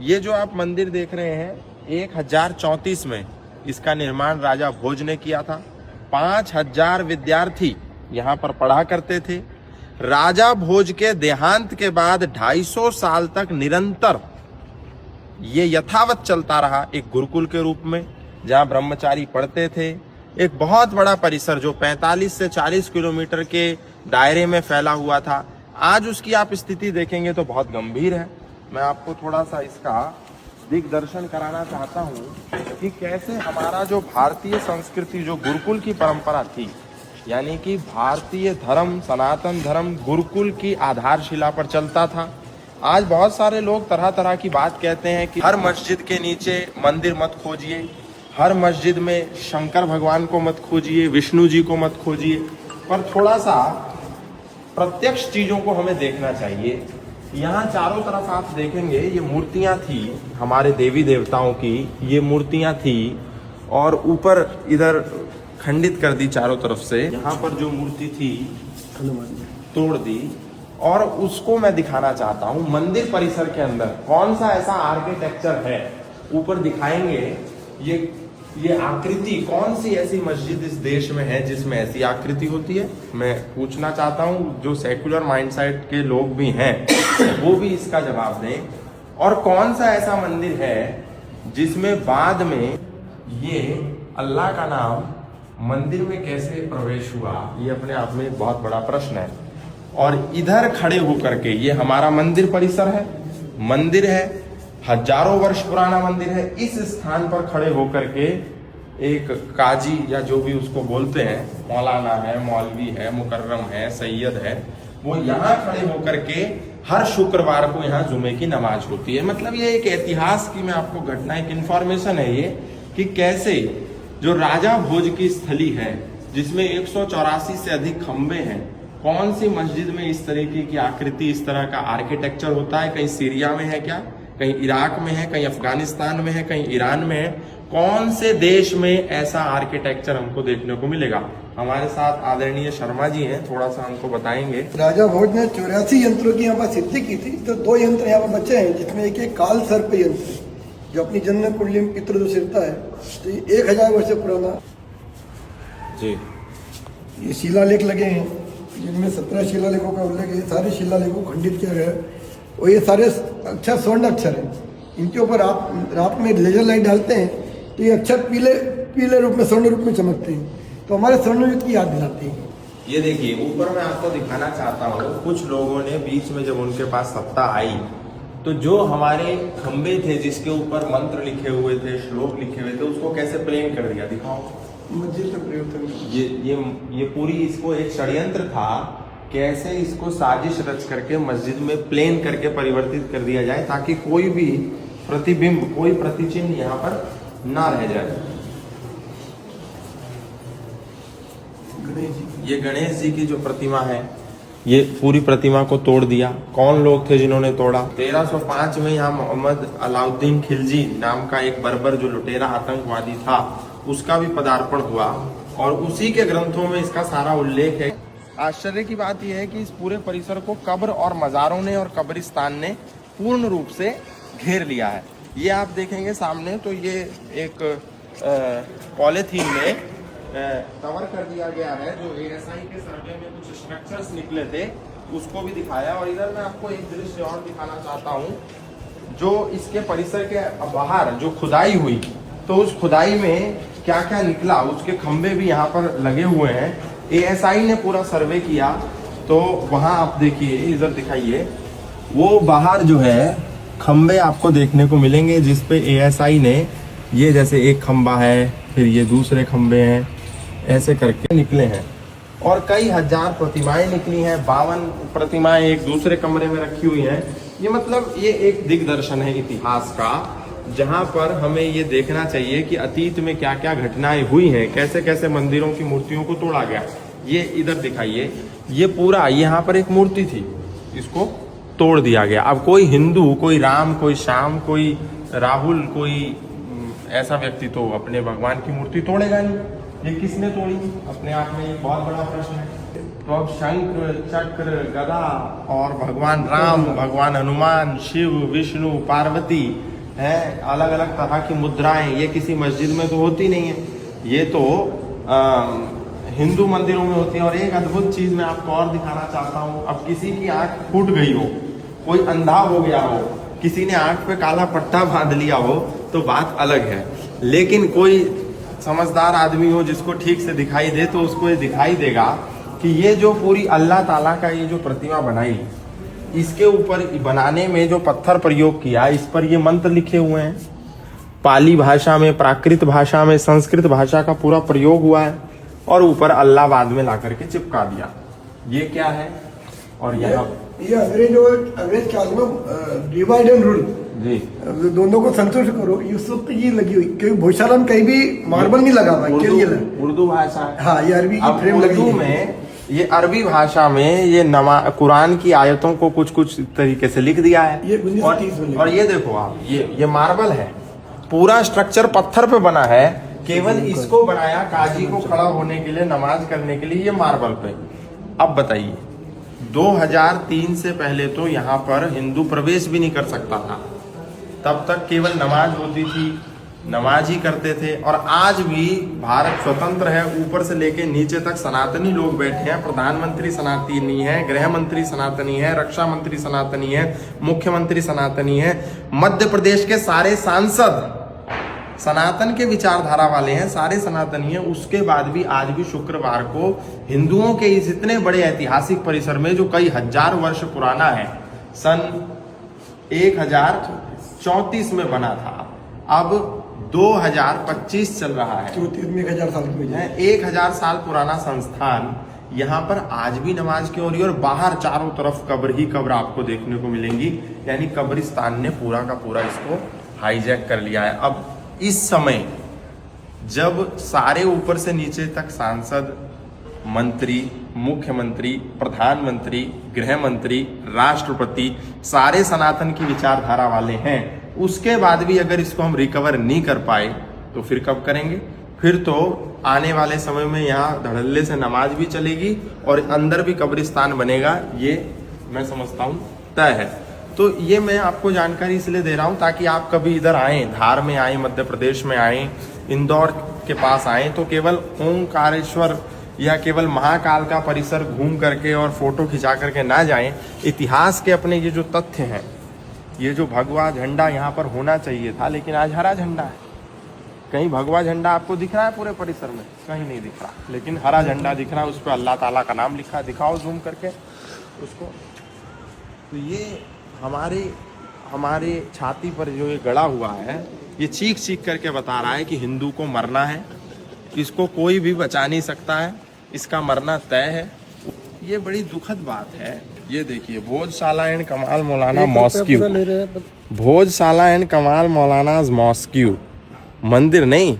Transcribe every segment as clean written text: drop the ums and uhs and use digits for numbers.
ये जो आप मंदिर देख रहे हैं 1034 में इसका निर्माण राजा भोज ने किया था। 5000 विद्यार्थी यहाँ पर पढ़ा करते थे। राजा भोज के देहांत के बाद 250 साल तक निरंतर ये यथावत चलता रहा, एक गुरुकुल के रूप में जहाँ ब्रह्मचारी पढ़ते थे। एक बहुत बड़ा परिसर जो 45 से 40 किलोमीटर के दायरे में फैला हुआ था। आज उसकी आप स्थिति देखेंगे तो बहुत गंभीर है। मैं आपको थोड़ा सा इसका दिग्दर्शन कराना चाहता हूँ कि कैसे हमारा जो भारतीय संस्कृति, जो गुरुकुल की परंपरा थी, यानी कि भारतीय धर्म, सनातन धर्म गुरुकुल की आधारशिला पर चलता था। आज बहुत सारे लोग तरह तरह की बात कहते हैं कि हर मस्जिद के नीचे मंदिर मत खोजिए, हर मस्जिद में शंकर भगवान को मत खोजिए, विष्णु जी को मत खोजिए, पर थोड़ा सा प्रत्यक्ष चीजों को हमें देखना चाहिए। यहाँ चारों तरफ आप देखेंगे ये मूर्तियां थी हमारे देवी देवताओं की, ये मूर्तियां थी और ऊपर इधर खंडित कर दी चारों तरफ से। यहाँ पर जो मूर्ति थी तोड़ दी और उसको मैं दिखाना चाहता हूँ मंदिर परिसर के अंदर कौन सा ऐसा आर्किटेक्चर है। ऊपर दिखाएंगे ये आकृति, कौन सी ऐसी मस्जिद इस देश में है जिसमें ऐसी आकृति होती है। मैं पूछना चाहता हूँ जो सेक्युलर माइंडसेट के लोग भी हैं वो भी इसका जवाब दें। और कौन सा ऐसा मंदिर है जिसमें बाद में ये अल्लाह का नाम मंदिर में कैसे प्रवेश हुआ, ये अपने आप में एक बहुत बड़ा प्रश्न है। और इधर खड़े होकर के ये हमारा मंदिर परिसर है, मंदिर है, हजारों वर्ष पुराना मंदिर है। इस स्थान पर खड़े होकर के एक काजी या जो भी उसको बोलते हैं, मौलाना है, मौलवी है, मुकर्रम है, सैयद है, वो यहाँ खड़े होकर के हर शुक्रवार को यहाँ जुमे की नमाज होती है। मतलब ये एक इतिहास की मैं आपको घटना, एक इंफॉर्मेशन है ये कि कैसे जो राजा भोज की स्थली है जिसमें 184 से अधिक खंबे हैं, कौन सी मस्जिद में इस तरीके की आकृति, इस तरह का आर्किटेक्चर होता है। कहीं सीरिया में है क्या, कहीं इराक में है, कहीं अफगानिस्तान में है, कहीं ईरान में है। कौन से देश में ऐसा आर्किटेक्चर हमको देखने को मिलेगा। हमारे साथ आदरणीय शर्मा जी हैं, थोड़ा सा हमको बताएंगे। राजा भोज ने 84 यंत्रों की यहाँ पर सिद्धि की थी, तो 2 यंत्र यहाँ पर बचे हैं जिसमें एक काल सर्प यंत्र जो अपनी जन्म कुंडली में पितृ जो सिरता है, तो ये 1000 वर्ष पुराना जी। ये शिलालेख लगे हैं जिनमें 17 शिलालेखों का उल्लेख है। सारे शिलालेखों को खंडित किया गया है और ये सारे अक्षर स्वर्ण अक्षर हैं। इनके ऊपर आप रात में लेजर लाइट डालते हैं तो ये अक्षर पीले रूप में, स्वर्ण रूप में चमकते हैं, तो हमारे स्वर्ण युग की याद दिलाते हैं। ये देखिए ऊपर मैं आपको दिखाना चाहता हूँ, कुछ लोगों ने बीच में जब उनके पास सत्ता आई तो जो हमारे खंबे थे जिसके ऊपर मंत्र लिखे हुए थे, श्लोक लिखे हुए थे, उसको कैसे प्लेन कर दिया। दिखाओ मस्जिद में परिवर्तन। ये पूरी इसको एक षड्यंत्र था, कैसे इसको साजिश रच करके मस्जिद में प्लेन करके परिवर्तित कर दिया जाए ताकि कोई भी प्रतिबिंब, कोई प्रतिचिन्ह यहाँ पर ना रह जाए। ये गणेश जी की जो प्रतिमा है, ये पूरी प्रतिमा को तोड़ दिया। कौन लोग थे जिन्होंने तोड़ा। 1305 में यहाँ मोहम्मद अलाउद्दीन खिलजी नाम का एक बर्बर जो लुटेरा आतंकवादी था, उसका भी पदार्पण हुआ और उसी के ग्रंथों में इसका सारा उल्लेख है। आश्चर्य की बात यह है कि इस पूरे परिसर को कब्र और मजारों ने और कब्रिस्तान ने पूर्ण रूप से घेर लिया है। ये आप देखेंगे सामने, तो ये एक पॉलीथीन में कवर कर दिया गया है जो ASI के सर्वे में कुछ स्ट्रक्चर्स निकले थे, उसको भी दिखाया। और इधर मैं आपको एक दृश्य और दिखाना चाहता हूँ जो इसके परिसर के बाहर जो खुदाई हुई, तो उस खुदाई में क्या क्या निकला, उसके खंबे भी यहाँ पर लगे हुए हैं। ASI ने पूरा सर्वे किया, तो वहाँ आप देखिए, इधर दिखाइए, वो बाहर जो है खंबे आपको देखने को मिलेंगे जिसपे ASI ने ये जैसे एक खंबा है, फिर ये दूसरे खंबे हैं, ऐसे करके निकले हैं। और कई हजार प्रतिमाएं निकली हैं, 52 प्रतिमाएं एक दूसरे कमरे में रखी हुई हैं। ये मतलब ये एक दिग्दर्शन है इतिहास का, जहां पर हमें ये देखना चाहिए कि अतीत में क्या क्या घटनाएं हुई हैं, कैसे कैसे मंदिरों की मूर्तियों को तोड़ा गया। ये इधर दिखाइए, ये पूरा यहाँ पर एक मूर्ति थी, इसको तोड़ दिया गया। अब कोई हिंदू, कोई राम, कोई श्याम, कोई राहुल, कोई ऐसा व्यक्ति तो अपने भगवान की मूर्ति तोड़ेगा नहीं। ये किसने तोड़ी, अपने आप में एक बहुत बड़ा प्रश्न है। तो अब शंख चक्र गदा और भगवान राम, भगवान हनुमान, शिव, विष्णु, पार्वती हैं, अलग अलग तरह की मुद्राएं, ये किसी मस्जिद में तो होती नहीं है, ये तो हिंदू मंदिरों में होती है। और एक अद्भुत चीज मैं आपको और दिखाना चाहता हूँ। अब किसी की आंख फूट गई हो, कोई अंधा हो गया हो, किसी ने आंख पे काला पट्टा बांध लिया हो, तो बात अलग है। लेकिन कोई समझदार आदमी हो जिसको ठीक से दिखाई दे, तो उसको ये दिखाई देगा कि ये जो पूरी अल्लाह ताला का ये जो प्रतिमा बनाई, इसके ऊपर बनाने में जो पत्थर प्रयोग किया, इस पर ये मंत्र लिखे हुए हैं। पाली भाषा में, प्राकृत भाषा में, संस्कृत भाषा का पूरा प्रयोग हुआ है, और ऊपर अल्लाह बाद में ला करके चिपका दिया। ये क्या है? और यहाँ ये अंग्रेज काल में डिवाइड एंड रूल जी, दोनों को संतुष्ट करो, ये सब ये लगी हुई, क्योंकि भोजशाला में कहीं भी मार्बल नहीं लगा हुआ है, उर्दू भाषा है। हाँ, ये अरबी की फ्रेम लगी उर्दू में, ये अरबी भाषा में ये कुरान की आयतों को कुछ कुछ तरीके से लिख दिया है। ये 1930 में और ये देखो आप, ये मार्बल है, पूरा स्ट्रक्चर पत्थर पे बना है, केवल इसको बनाया काजी को खड़ा होने के लिए, नमाज करने के लिए, ये मार्बल पे। अब बताइए, 2003 से पहले तो यहाँ पर हिंदू प्रवेश भी नहीं कर सकता था, तब तक केवल नमाज होती थी, नमाज ही करते थे। और आज भी भारत स्वतंत्र है, ऊपर से लेके नीचे तक सनातनी लोग बैठे हैं। प्रधानमंत्री सनातनी है, गृह मंत्री सनातनी है, रक्षा मंत्री सनातनी है, मुख्यमंत्री सनातनी है, मध्य प्रदेश के सारे सांसद सनातन के विचारधारा वाले हैं, सारे सनातनी हैं। उसके बाद भी आज भी शुक्रवार को हिंदुओं के इस इतने बड़े ऐतिहासिक परिसर में, जो कई हजार वर्ष पुराना है, सन 1034 में बना था, अब 2025 चल रहा है, 1000 साल की है 1000 साल पुराना संस्थान, यहाँ पर आज भी नमाज की हो रही है। और बाहर चारों तरफ कब्र ही कब्र आपको देखने को मिलेंगी, यानी कब्रिस्तान ने पूरा का पूरा इसको हाईजैक कर लिया है। अब इस समय जब सारे ऊपर से नीचे तक सांसद, मंत्री, मुख्यमंत्री, प्रधानमंत्री, गृह मंत्री, राष्ट्रपति सारे सनातन की विचारधारा वाले हैं, उसके बाद भी अगर इसको हम रिकवर नहीं कर पाए तो फिर कब करेंगे? फिर तो आने वाले समय में यहाँ धड़ल्ले से नमाज भी चलेगी और अंदर भी कब्रिस्तान बनेगा, ये मैं समझता हूँ तय है। तो ये मैं आपको जानकारी इसलिए दे रहा हूँ ताकि आप कभी इधर आएँ, धार में आएँ, मध्य प्रदेश में आएँ, इंदौर के पास आएँ, तो केवल ओंकारेश्वर या केवल महाकाल का परिसर घूम करके और फोटो खिंचा करके ना जाएं। इतिहास के अपने ये जो तथ्य हैं, ये जो भगवा झंडा यहाँ पर होना चाहिए था, लेकिन आज हरा झंडा है। कहीं भगवा झंडा आपको दिख रहा है पूरे परिसर में? कहीं नहीं दिख रहा, लेकिन हरा झंडा दिख रहा है, उस पर अल्लाह ताला का नाम लिखा है। दिखाओ जूम करके उसको। तो ये हमारे छाती पर जो ये गड़ा हुआ है, ये चीख चीख करके बता रहा है कि हिंदू को मरना है, इसको कोई भी बचा नहीं सकता है, इसका मरना तय है। ये बड़ी दुखद बात है। ये देखिए, भोजशाला एंड कमाल मौलाना मॉस्क्यू, भोजशाला एंड कमाल मौलाना मॉस्क्यू, मंदिर नहीं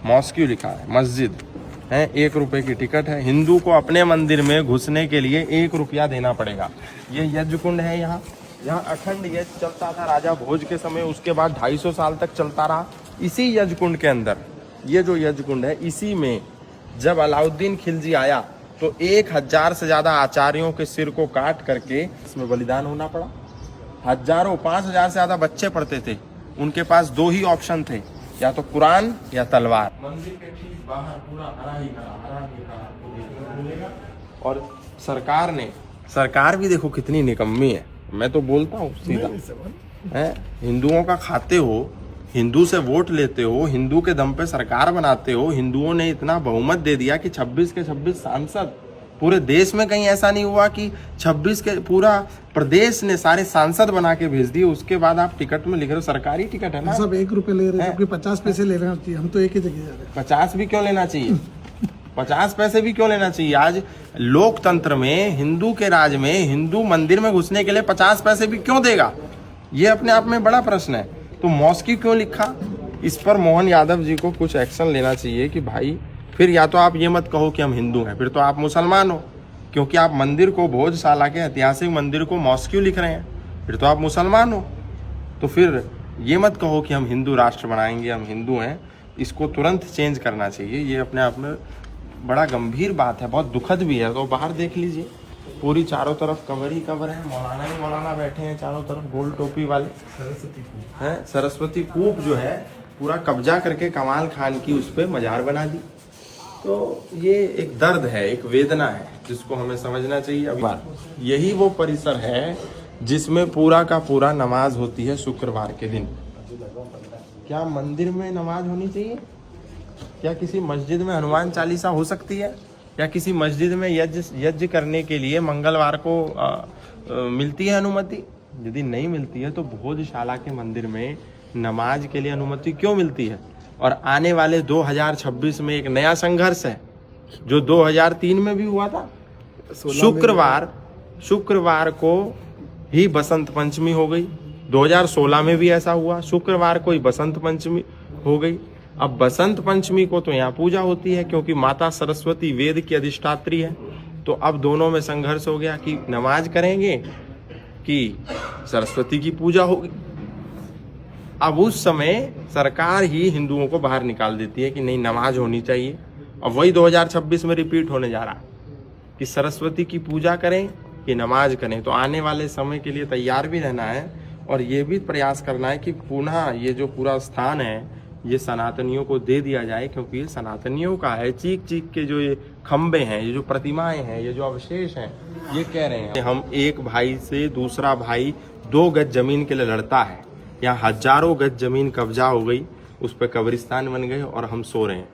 मॉस्क्यू लिखा है, मस्जिद है। 1 रुपए की टिकट है। हिंदू को अपने मंदिर में घुसने के लिए 1 रुपया देना पड़ेगा। ये यज्ञ कुंड है, यहाँ अखंड यज्ञ चलता था राजा भोज के समय, उसके बाद 250 साल तक चलता रहा। इसी यज्ञ कुंड के अंदर, ये जो यज्ञ कुंड है, इसी में जब अलाउद्दीन खिलजी आया तो 1000 से ज्यादा आचार्यों के सिर को काट करके इसमें बलिदान होना पड़ा। हजारों, 5000 से ज्यादा बच्चे पढ़ते थे, उनके पास 2 ही ऑप्शन थे, या तो कुरान या तलवार। मंदिर के ठीक बाहर पूरा हरा ही आपको देखने को मिलेगा। और सरकार भी देखो कितनी निकम्मी है। मैं तो बोलता हूँ सीधा है, हिंदुओं का खाते हो, हिंदू से वोट लेते हो, हिंदू के दम पे सरकार बनाते हो। हिंदुओं ने इतना बहुमत दे दिया कि 26 के 26 सांसद, पूरे देश में कहीं ऐसा नहीं हुआ कि 26 के पूरा प्रदेश ने सारे सांसद बना के भेज दिए। उसके बाद आप टिकट में लिख रहे हो, सरकारी टिकट है ना, सब 1 रुपए ले रहे हैं, 50 पैसे ले रहे हैं। हम तो एक ही जगह जा रहे हैं। 50 भी क्यों लेना चाहिए? 50 पैसे भी क्यों लेना चाहिए? आज लोकतंत्र में, हिंदू के राज में, हिंदू मंदिर में घुसने के लिए 50 पैसे भी क्यों देगा? ये अपने आप में बड़ा प्रश्न है। तो मॉस्क्यू क्यों लिखा? इस पर मोहन यादव जी को कुछ एक्शन लेना चाहिए कि भाई, फिर या तो आप ये मत कहो कि हम हिंदू हैं, फिर तो आप मुसलमान हो, क्योंकि आप मंदिर को, भोजशाला के ऐतिहासिक मंदिर को मॉस्क्यू लिख रहे हैं, फिर तो आप मुसलमान हो। तो फिर ये मत कहो कि हम हिंदू राष्ट्र बनाएंगे, हम हिंदू हैं। इसको तुरंत चेंज करना चाहिए। ये अपने आप में बड़ा गंभीर बात है, बहुत दुखद भी है। तो बाहर देख लीजिए, पूरी चारों तरफ कवर ही कवर है, मौलाना ही मौलाना बैठे हैं चारों तरफ, गोल टोपी वाले। सरस्वती कूप जो है पूरा कब्जा करके कमाल खान की उस पर मजार बना दी। तो ये एक दर्द है, एक वेदना है, जिसको हमें समझना चाहिए। अभी यही वो परिसर है जिसमें पूरा का पूरा नमाज होती है शुक्रवार के दिन। क्या मंदिर में नमाज होनी चाहिए? क्या किसी मस्जिद में हनुमान चालीसा हो सकती है? या किसी मस्जिद में यज्ञ करने के लिए मंगलवार को मिलती है अनुमति? यदि नहीं मिलती है तो भोजशाला के मंदिर में नमाज के लिए अनुमति क्यों मिलती है? और आने वाले 2026 में एक नया संघर्ष है जो 2003 में भी हुआ था। शुक्रवार को ही बसंत पंचमी हो गई, 2016 में भी ऐसा हुआ, शुक्रवार को ही बसंत पंचमी हो गई। अब बसंत पंचमी को तो यहाँ पूजा होती है क्योंकि माता सरस्वती वेद की अधिष्ठात्री है। तो अब दोनों में संघर्ष हो गया कि नमाज करेंगे कि सरस्वती की पूजा होगी। अब उस समय सरकार ही हिंदुओं को बाहर निकाल देती है कि नहीं, नमाज होनी चाहिए। अब वही 2026 में रिपीट होने जा रहा कि सरस्वती की पूजा करें कि नमाज करें। तो आने वाले समय के लिए तैयार भी रहना है और ये भी प्रयास करना है कि पुनः ये जो पूरा स्थान है ये सनातनियों को दे दिया जाए, क्योंकि ये सनातनियों का है। चीख चीख के जो ये खंबे हैं, ये जो प्रतिमाएं हैं, ये जो अवशेष हैं, ये कह रहे हैं हम एक भाई से दूसरा भाई 2 गज जमीन के लिए लड़ता है। यहाँ हजारों गज जमीन कब्जा हो गई, उस पर कब्रिस्तान बन गए और हम सो रहे हैं।